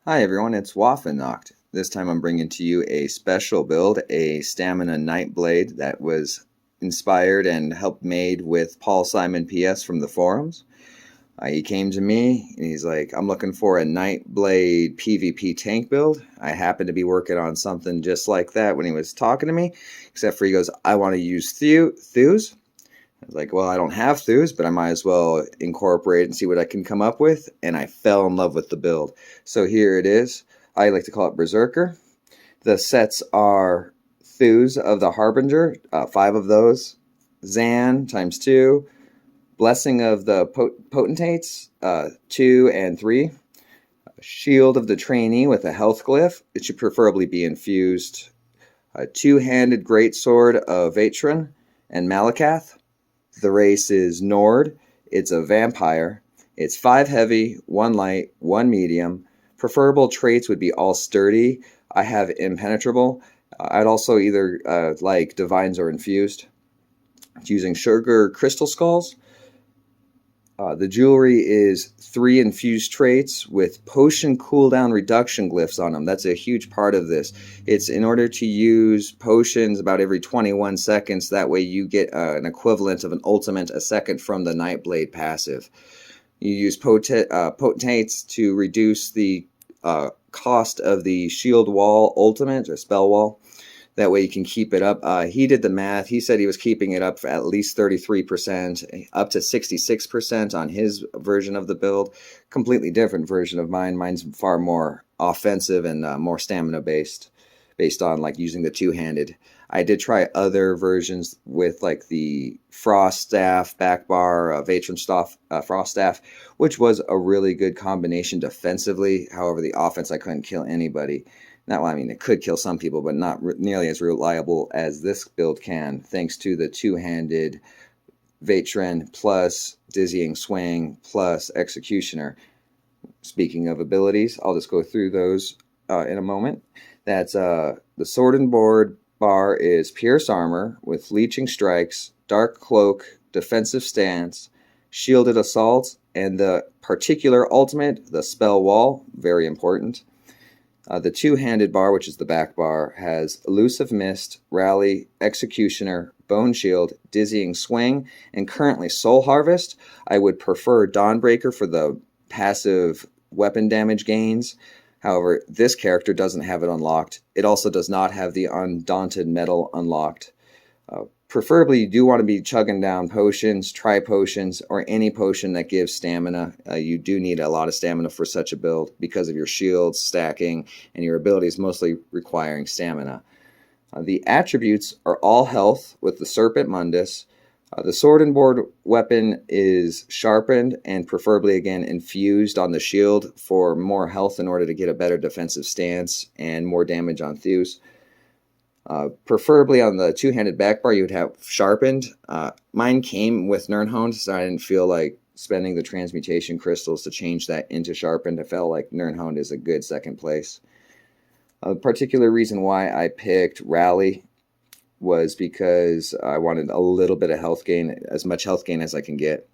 Hi everyone, it's Waffennacht. This time I'm bringing to you a special build, a Stamina Nightblade that was inspired and helped made with Paul Simon PS from the forums. He came to me and he's like, I'm looking for a Nightblade PvP tank build. I happened to be working on something just like that when he was talking to me, except for he goes, I want to use Thews. I was like, well, I don't have Thews, but I might as well incorporate and see what I can come up with. And I fell in love with the build. So here it is. I like to call it Berserker. The sets are Thews of the Harbinger, 5 of those. Zaan times 2. Blessing of the Potentates, 2 and 3. Shield of the Trainee with a health glyph. It should preferably be infused. A 2-handed Greatsword of Vateshran and Malacath. The race is Nord. It's a vampire. It's 5 heavy, 1 light, 1 medium. Preferable traits would be all sturdy. I have impenetrable. I'd also either like divines or infused. It's using sugar crystal skulls. The jewelry is 3 infused traits with potion cooldown reduction glyphs on them. That's a huge part of this. It's in order to use potions about every 21 seconds. That way you get an equivalent of an ultimate a second from the Nightblade passive. You use Potentates to reduce the cost of the shield wall ultimate or spell wall. That way you can keep it up. He did the math. He said he was keeping it up for at least 33%, up to 66% on his version of the build. Completely different version of mine. Mine's far more offensive and more stamina based on like using the 2-handed. I did try other versions with like the Frost Staff, back bar, Vateshran Staff, Frost Staff, which was a really good combination defensively. However, the offense, I couldn't kill anybody. Now, I mean, it could kill some people, but not nearly as reliable as this build can, thanks to the 2-handed Vateshran plus Dizzying Swing plus Executioner. Speaking of abilities, I'll just go through those in a moment. That's the Sword and Board bar is Pierce Armor with Leeching Strikes, Dark Cloak, Defensive Stance, Shielded Assault, and the particular ultimate, the Spell Wall, very important. The 2-handed bar, which is the back bar, has Elusive Mist, Rally, Executioner, Bone Shield, Dizzying Swing, and currently Soul Harvest. I would prefer Dawnbreaker for the passive weapon damage gains. However, this character doesn't have it unlocked. It also does not have the Undaunted Metal unlocked. Preferably, you do want to be chugging down potions, tri-potions, or any potion that gives stamina. You do need a lot of stamina for such a build because of your shields stacking and your abilities mostly requiring stamina. The attributes are all health with the Serpent Mundus. The Sword and Board weapon is Sharpened and preferably, again, infused on the shield for more health in order to get a better defensive stance and more damage on Thews. Preferably on the 2-handed back bar, you would have Sharpened. Mine came with Nirnhound, so I didn't feel like spending the transmutation crystals to change that into Sharpened. I felt like Nirnhound is a good second place. The particular reason why I picked Rally was because I wanted a little bit of health gain, as much health gain as I can get.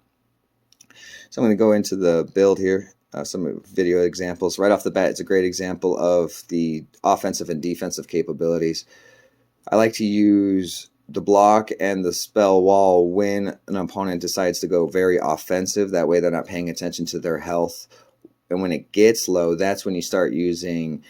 So I'm going to go into the build here. Some video examples. Right off the bat, it's a great example of the offensive and defensive capabilities. I like to use the block and the spell wall when an opponent decides to go very offensive. That way they're not paying attention to their health. And when it gets low, that's when you start using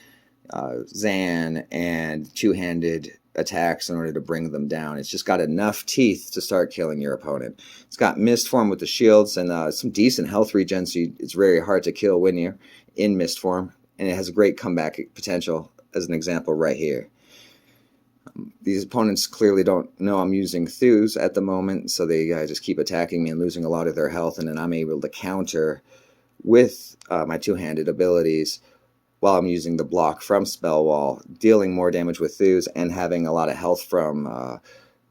Zaan and 2-handed attacks in order to bring them down. It's just got enough teeth to start killing your opponent. It's got Mist form with the shields and some decent health regen, so it's very hard to kill when you're in Mist form. And it has a great comeback potential, as an example right here. These opponents clearly don't know I'm using Thews at the moment, so they just keep attacking me and losing a lot of their health, and then I'm able to counter with my 2-handed abilities while I'm using the block from Spell Wall, dealing more damage with Thews and having a lot of health from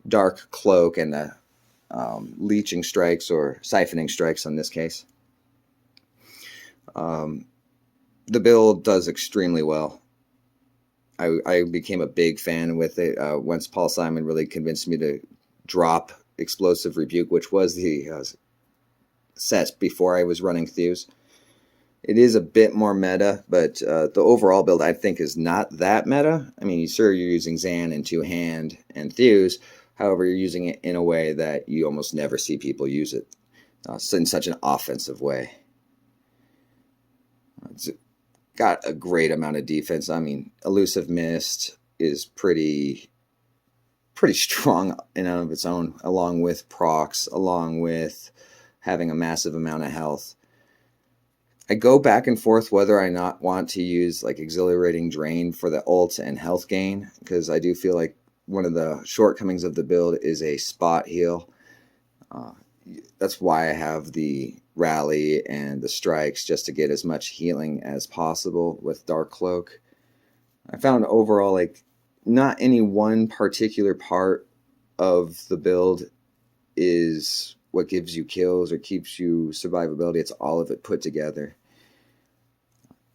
Dark Cloak and the Leeching Strikes or Siphoning Strikes in this case. The build does extremely well. I became a big fan with it once Paul Simon really convinced me to drop Explosive Rebuke, which was the set before I was running Thews. It is a bit more meta, but the overall build I think is not that meta. I mean, sure, you're using Zaan and two-hand and Thews. However, you're using it in a way that you almost never see people use it in such an offensive way. It's got a great amount of defense. I mean, Elusive Mist is pretty strong in and of its own, along with procs, along with having a massive amount of health. I go back and forth whether I not want to use like Exhilarating Drain for the ult and health gain, because I do feel like one of the shortcomings of the build is a spot heal. That's why I have the rally and the strikes, just to get as much healing as possible with Dark Cloak. I found overall like not any one particular part of the build is what gives you kills or keeps you survivability. It's all of it put together.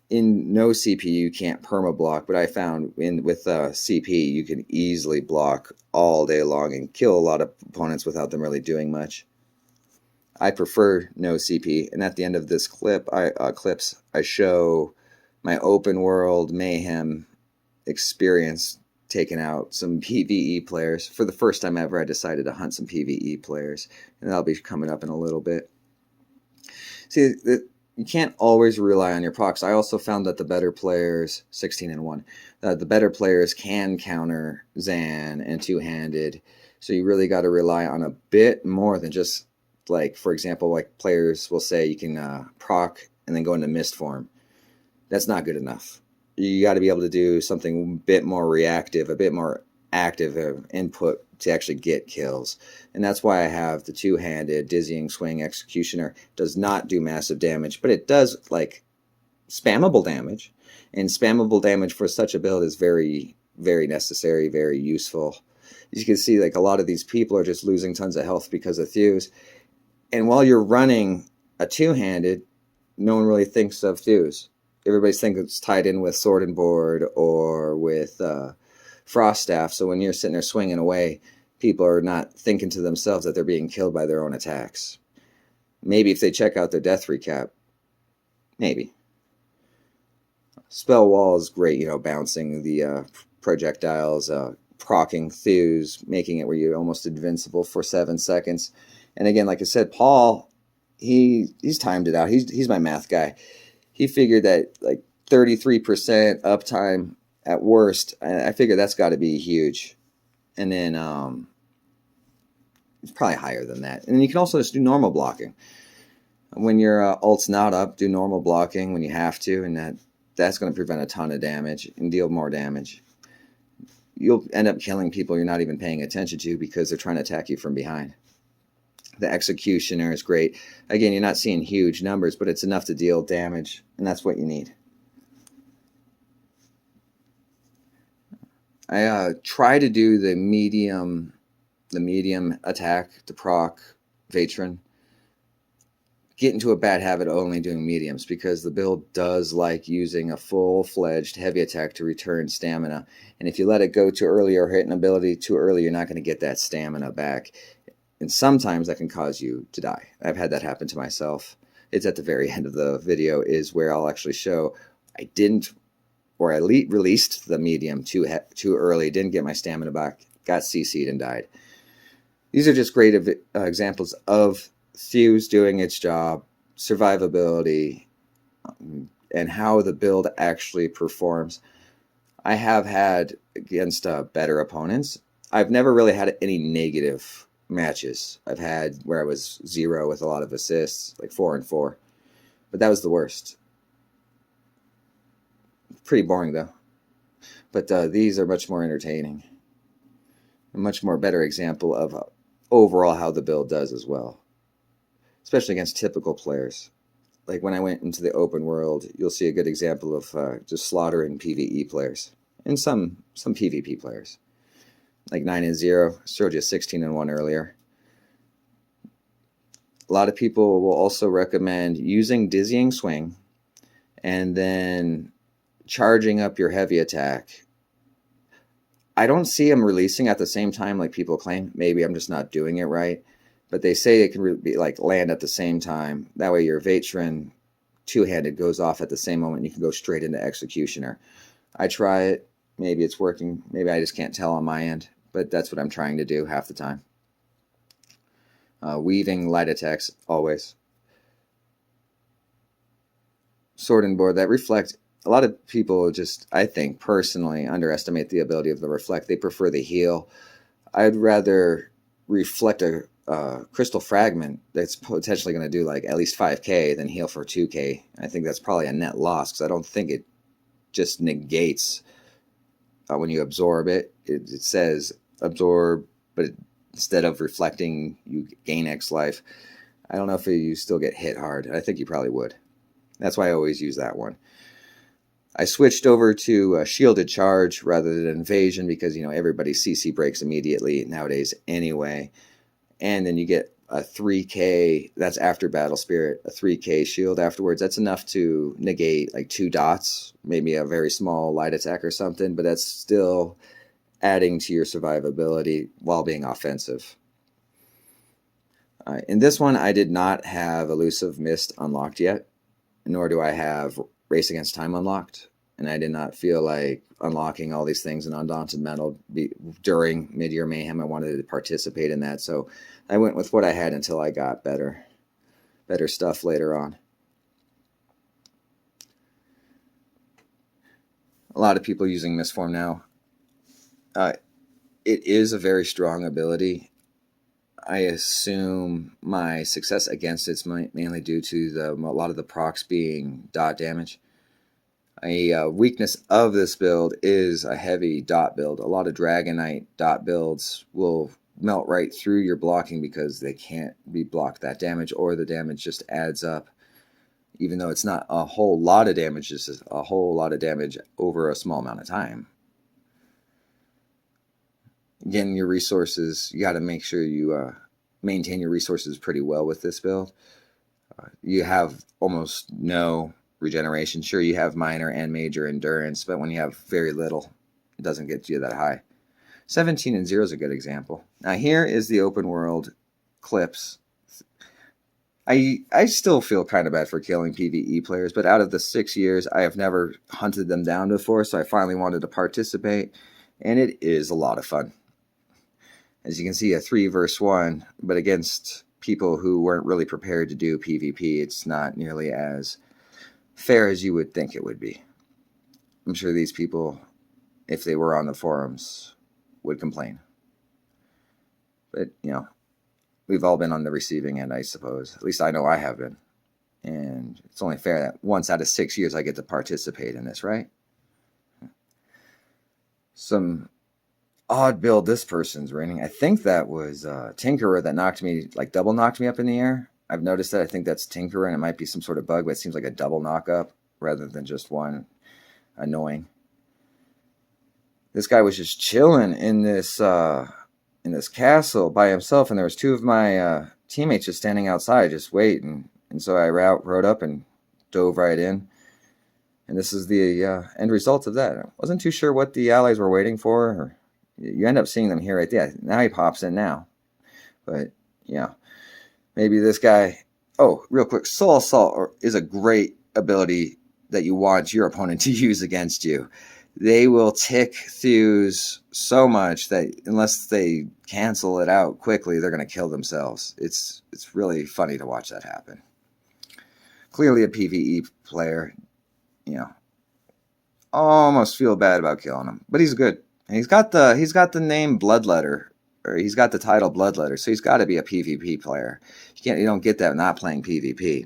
In no CP you can't perma block, but I found with CP you can easily block all day long and kill a lot of opponents without them really doing much. I prefer no CP, and at the end of this clips I show my open world mayhem experience taking out some PvE players. For the first time ever, I decided to hunt some PvE players, and that'll be coming up in a little bit. See, you can't always rely on your procs. I also found that the better players, 16-1, the better players can counter Zaan and two-handed, so you really got to rely on a bit more than just, like, for example, like players will say you can proc and then go into mist form. That's not good enough. You got to be able to do something a bit more reactive, a bit more active input to actually get kills. And that's why I have the two-handed Dizzying Swing Executioner. Does not do massive damage, but it does like spammable damage. And spammable damage for such a build is very, very necessary, very useful. As you can see, like a lot of these people are just losing tons of health because of Thews. And while you're running a two-handed, no one really thinks of Thews. Everybody's thinking it's tied in with Sword and Board or with Frost Staff. So when you're sitting there swinging away, people are not thinking to themselves that they're being killed by their own attacks. Maybe if they check out their death recap. Maybe. Spell Wall is great, you know, bouncing the projectiles, proccing Thews, making it where you're almost invincible for 7 seconds. And again, like I said, Paul, he's timed it out. He's my math guy. He figured that like 33% uptime at worst. I figure that's got to be huge. And then it's probably higher than that. And then you can also just do normal blocking. When your ult's not up, do normal blocking when you have to, and that's going to prevent a ton of damage and deal more damage. You'll end up killing people you're not even paying attention to because they're trying to attack you from behind. The Executioner is great. Again, you're not seeing huge numbers, but it's enough to deal damage, and that's what you need. I try to do the medium attack to proc Vateshran. Get into a bad habit of only doing mediums because the build does like using a full-fledged heavy attack to return stamina. And if you let it go too early or hit an ability too early, you're not going to get that stamina back. And sometimes that can cause you to die. I've had that happen to myself. It's at the very end of the video is where I'll actually show I didn't, or I released the medium too early, didn't get my stamina back, got CC'd and died. These are just great examples of Thews doing its job, survivability, and how the build actually performs. I have had against better opponents. I've never really had any negative matches. I've had where I was 0 with a lot of assists, like 4 and 4, but that was the worst. Pretty boring though. But these are much more entertaining. A much more better example of overall how the build does as well, especially against typical players. Like when I went into the open world, you'll see a good example of just slaughtering PvE players and some PvP players. Like 9-0, showed you 16-1 earlier. A lot of people will also recommend using Dizzying Swing and then charging up your heavy attack. I don't see them releasing at the same time like people claim. Maybe I'm just not doing it right. But they say it can be like land at the same time. That way your Vateshran two-handed goes off at the same moment. You can go straight into Executioner. I try it. Maybe it's working. Maybe I just can't tell on my end. But that's what I'm trying to do half the time. Weaving light attacks, always. Sword and board that reflect. A lot of people just, I think, personally underestimate the ability of the reflect. They prefer the heal. I'd rather reflect a crystal fragment that's potentially going to do like at least 5k than heal for 2k. I think that's probably a net loss because I don't think it just negates when you absorb it. It says absorb, but instead of reflecting, you gain X life. I don't know if you still get hit hard. I think you probably would. That's why I always use that one. I switched over to shielded charge rather than invasion because, you know, everybody's CC breaks immediately nowadays anyway. And then you get a 3k, that's after Battle Spirit, a 3k shield afterwards. That's enough to negate like 2 dots, maybe a very small light attack or something, but that's still adding to your survivability while being offensive. In this one, I did not have Elusive Mist unlocked yet, nor do I have Race Against Time unlocked, and I did not feel like unlocking all these things in Undaunted Metal during Mid-Year Mayhem. I wanted to participate in that, so I went with what I had until I got better stuff later on. A lot of people using Mistform now. It is a very strong ability. I assume my success against it's mainly due to a lot of the procs being dot damage. A weakness of this build is a heavy dot build. A lot of Dragonite dot builds will melt right through your blocking because they can't be blocked that damage, or the damage just adds up. Even though it's not a whole lot of damage, it's just a whole lot of damage over a small amount of time. Again, your resources, you got to make sure you maintain your resources pretty well with this build. You have almost no regeneration. Sure, you have minor and major endurance, but when you have very little, it doesn't get you that high. 17 and 0 is a good example. Now here is the open world clips. I still feel kind of bad for killing PvE players, but out of the 6 years, I have never hunted them down before, so I finally wanted to participate, and it is a lot of fun. As you can see, a 3 versus 1, but against people who weren't really prepared to do PvP, it's not nearly as fair as you would think it would be. I'm sure these people, if they were on the forums, would complain. But, you know, we've all been on the receiving end, I suppose. At least I know I have been. And it's only fair that once out of 6 years I get to participate in this, right? Some odd build this person's running. I think that was Tinkerer that knocked me, like double knocked me up in the air. I've noticed that. I think that's Tinkerer, and it might be some sort of bug, but it seems like a double knock up rather than just one. Annoying. This guy was just chilling in this castle by himself, and there was 2 of my teammates just standing outside, just waiting. And so I rode up and dove right in. And this is the end result of that. I wasn't too sure what the allies were waiting for. Or you end up seeing them here right there. Now he pops in now. But, yeah. Maybe this guy... Oh, real quick. Soul Assault is a great ability that you want your opponent to use against you. They will tick Thews so much that unless they cancel it out quickly, they're going to kill themselves. It's really funny to watch that happen. Clearly a PvE player, you know, almost feel bad about killing him, but he's good. And he's got the name Bloodletter, or he's got the title Bloodletter, so he's got to be a PvP player. You don't get that not playing PvP.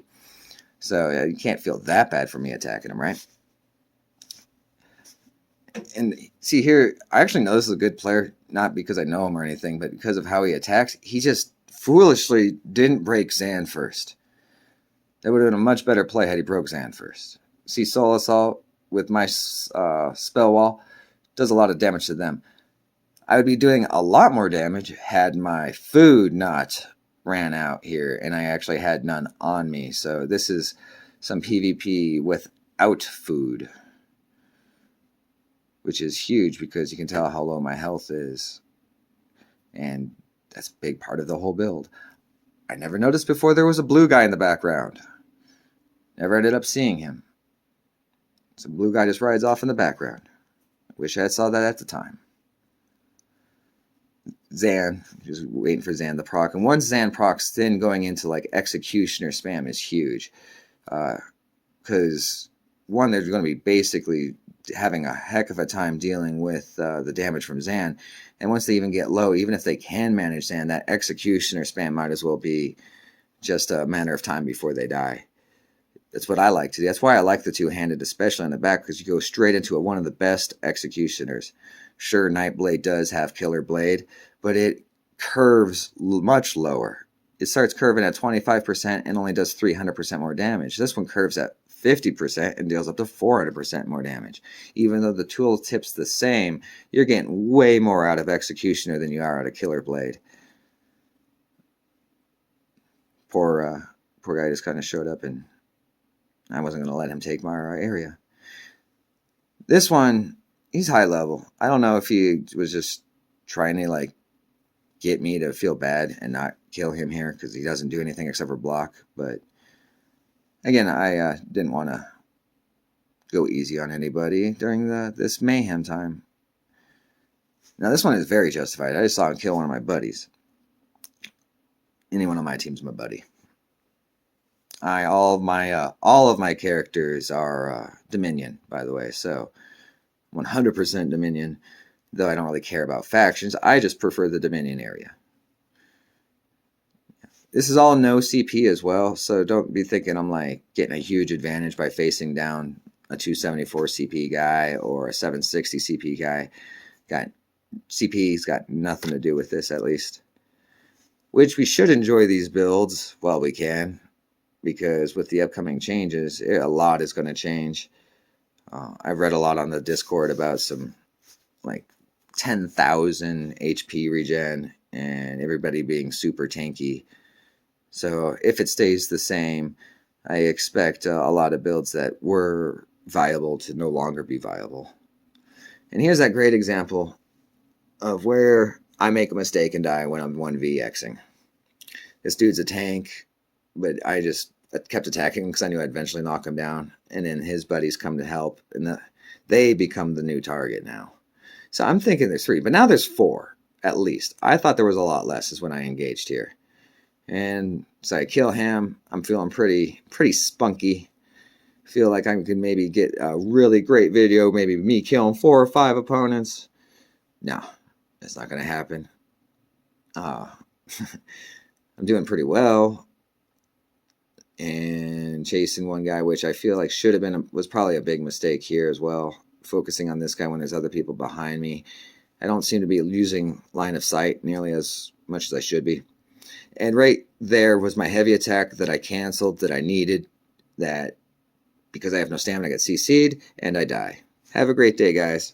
So you can't feel that bad for me attacking him, right? And see here, I actually know this is a good player, not because I know him or anything, but because of how he attacks. He just foolishly didn't break Zaan first. That would have been a much better play had he broke Zaan first. See, Soul Assault with my spell wall does a lot of damage to them. I would be doing a lot more damage had my food not ran out here, and I actually had none on me. So this is some PvP without food, which is huge because you can tell how low my health is. And that's a big part of the whole build. I never noticed before there was a blue guy in the background. Never ended up seeing him. Some blue guy just rides off in the background. I wish I had saw that at the time. Zaan, just waiting for Zaan the proc. And once Zaan procs, then going into like executioner spam is huge. Because one, they're going to be basically having a heck of a time dealing with the damage from Zaan. And once they even get low, even if they can manage Zaan, that executioner spam might as well be just a matter of time before they die. That's what I like to do. That's why I like the two-handed, especially on the back, because you go straight into one of the best executioners. Sure, Nightblade does have Killer Blade, but it curves much lower. It starts curving at 25% and only does 300% more damage. This one curves at 50% and deals up to 400% more damage. Even though the tool tip's the same, you're getting way more out of Executioner than you are out of Killer Blade. Poor guy just kind of showed up, and I wasn't going to let him take my area. This one, he's high level. I don't know if he was just trying to like get me to feel bad and not kill him here because he doesn't do anything except for block. But again, I didn't want to go easy on anybody during this mayhem time. Now this one is very justified. I just saw him kill one of my buddies. Anyone on my team's my buddy. All of my characters are Dominion, by the way, so 100% Dominion. Though I don't really care about factions, I just prefer the Dominion area. This is all no CP as well, so don't be thinking I'm like getting a huge advantage by facing down a 274 CP guy or a 760 CP guy. CP's got nothing to do with this, at least. Which we should enjoy these builds while we can, because with the upcoming changes, a lot is going to change. I've read a lot on the Discord about some like 10,000 HP regen and everybody being super tanky. So if it stays the same, I expect a lot of builds that were viable to no longer be viable. And here's that great example of where I make a mistake and die when I'm 1vxing. This dude's a tank, but I kept attacking him because I knew I'd eventually knock him down. And then his buddies come to help, and they become the new target now. So I'm thinking there's 3, but now there's 4, at least. I thought there was a lot less is when I engaged here. And so I kill him. I'm feeling pretty spunky. Feel like I could maybe get a really great video, maybe me killing 4 or 5 opponents. No, that's not going to happen. I'm doing pretty well. And chasing one guy, which I feel like was probably a big mistake here as well. Focusing on this guy when there's other people behind me. I don't seem to be using line of sight nearly as much as I should be. And right there was my heavy attack that I canceled, that I needed, that because I have no stamina, I get CC'd, and I die. Have a great day, guys.